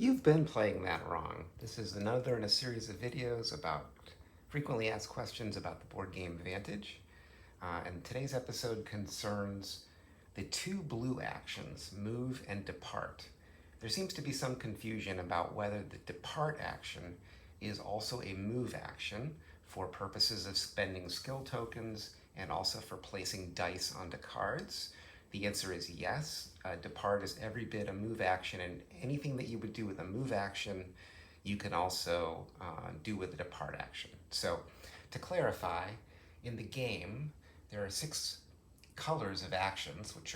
You've been playing that wrong. This is another in a series of videos about frequently asked questions about the board game Vantage. And today's episode concerns the two blue actions, move and depart. There seems to be some confusion about whether the depart action is also a move action for purposes of spending skill tokens and also for placing dice onto cards. The answer is yes. Depart is every bit a move action, and anything that you would do with a move action, you can also do with a depart action. So, to clarify, in the game, there are 6 colors of actions, which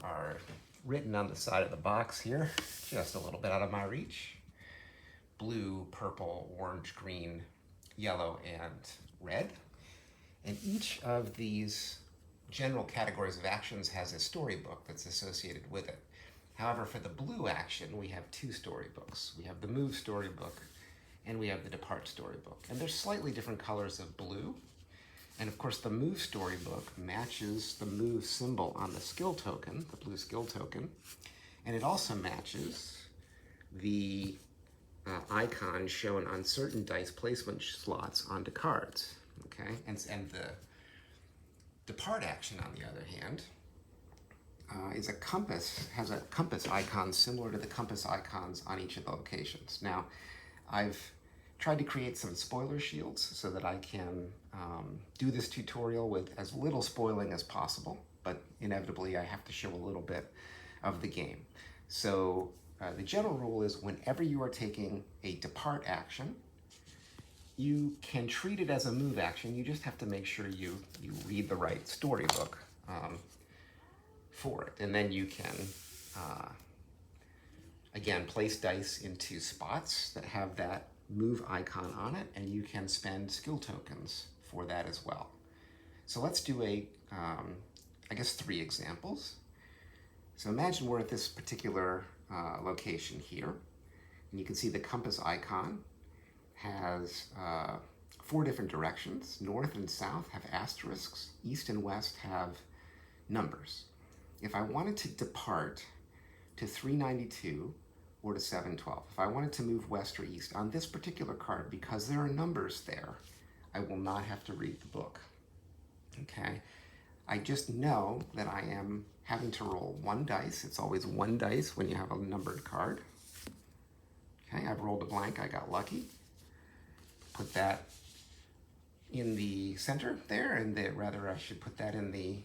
are written on the side of the box here, just a little bit out of my reach. Blue, purple, orange, green, yellow, and red. And each of these general categories of actions has a storybook that's associated with it. However, for the blue action, we have 2 storybooks. We have the move storybook and we have the depart storybook. And there's slightly different colors of blue. And of course, the move storybook matches the move symbol on the skill token, the blue skill token. And it also matches the icon shown on certain dice placement slots onto cards. Okay, and the depart action, on the other hand, has a compass icon similar to the compass icons on each of the locations. Now, I've tried to create some spoiler shields so that I can do this tutorial with as little spoiling as possible, but inevitably I have to show a little bit of the game. So the general rule is whenever you are taking a depart action, you can treat it as a move action. You just have to make sure you read the right storybook for it. And then you can, again, place dice into spots that have that move icon on it, and you can spend skill tokens for that as well. So let's do I guess 3 examples. So imagine we're at this particular location here, and you can see the compass icon has 4 different directions. North and south have asterisks. East and west have numbers. If I wanted to depart to 392 or to 712, if I wanted to move west or east on this particular card, because there are numbers there, I will not have to read the book. Okay? I just know that I am having to roll 1 dice. It's always 1 dice when you have a numbered card. Okay, I've rolled a blank. I got lucky. Put that in the center there, and rather I should put that in the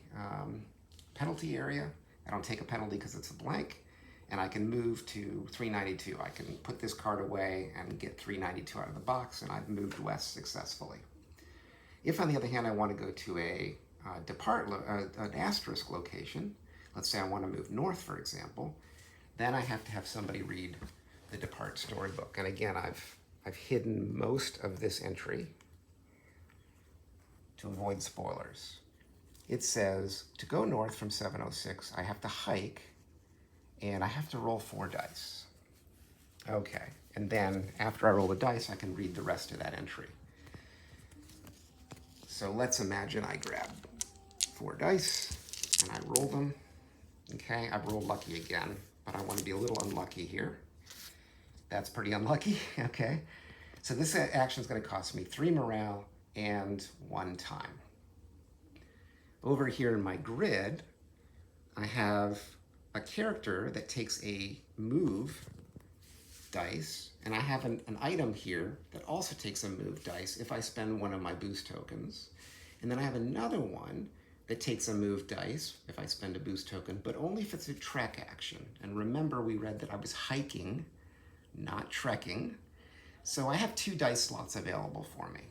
penalty area. I don't take a penalty because it's a blank, and I can move to 392. I can put this card away and get 392 out of the box, and I've moved west successfully. If, on the other hand, I want to go to an asterisk location, let's say I want to move north, for example, then I have to have somebody read the depart storybook. And again, I've hidden most of this entry to avoid spoilers. It says, to go north from 706, I have to hike, and I have to roll 4 dice. Okay, and then after I roll the dice, I can read the rest of that entry. So let's imagine I grab 4 dice, and I roll them. Okay, I've rolled lucky again, but I want to be a little unlucky here. That's pretty unlucky, okay? So this action is going to cost me 3 morale and 1 time. Over here in my grid, I have a character that takes a move dice, and I have an item here that also takes a move dice if I spend one of my boost tokens. And then I have another one that takes a move dice if I spend a boost token, but only if it's a trek action. And remember, we read that I was hiking, not trekking. So I have 2 dice slots available for me.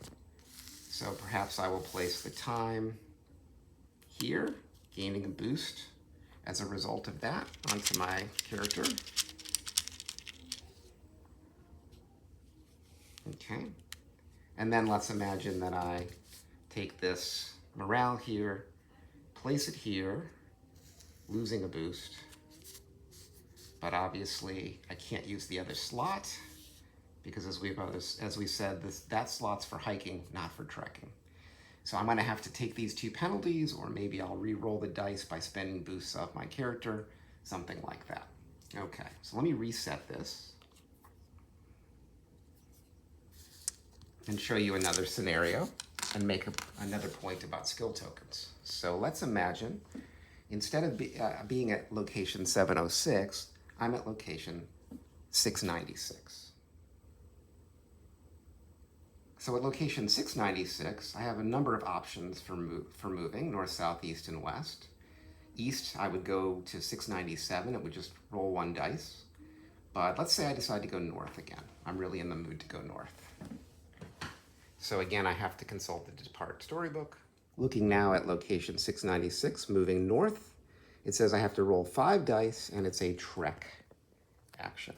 So perhaps I will place the time here, gaining a boost as a result of that onto my character. Okay. And then let's imagine that I take this morale here, place it here, losing a boost. But obviously I can't use the other slot because as we said, that slot's for hiking, not for trekking. So I'm going to have to take these 2 penalties, or maybe I'll re-roll the dice by spending boosts off my character, something like that. Okay, so let me reset this. and show you another scenario and make another point about skill tokens. So let's imagine instead of being at location 706, I'm at location 696. So at location 696, I have a number of options for moving, north, south, east, and west. East, I would go to 697. It would just roll one dice. But let's say I decide to go north again. I'm really in the mood to go north. So again, I have to consult the Depart storybook. Looking now at location 696, moving north, it says I have to roll 5 dice, and it's a trek action.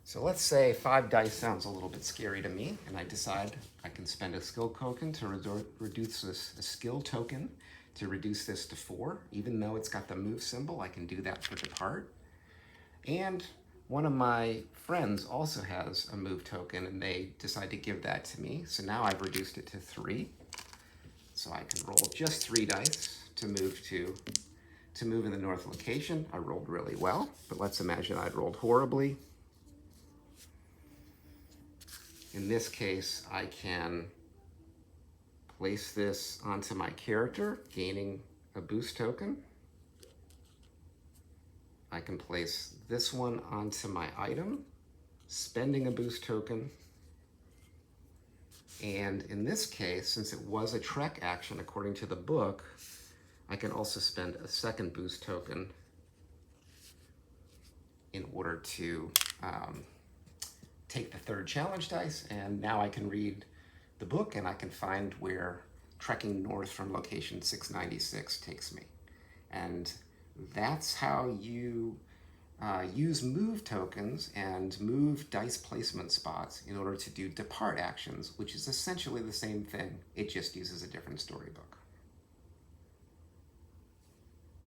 So let's say 5 dice sounds a little bit scary to me, and I decide I can spend a skill token to reduce this, a skill token to reduce this to 4. Even though it's got the move symbol, I can do that for Depart. And one of my friends also has a move token, and they decide to give that to me. So now I've reduced it to 3. So I can roll just 3 dice to move in the north location. I rolled really well, but let's imagine I'd rolled horribly. In this case, I can place this onto my character, gaining a boost token. I can place this one onto my item, spending a boost token. And in this case, since it was a trek action according to the book, I can also spend a second boost token in order to take the 3rd challenge dice, and now I can read the book and I can find where trekking north from location 696 takes me. And that's how you use move tokens and move dice placement spots in order to do Depart actions, which is essentially the same thing. It just uses a different storybook.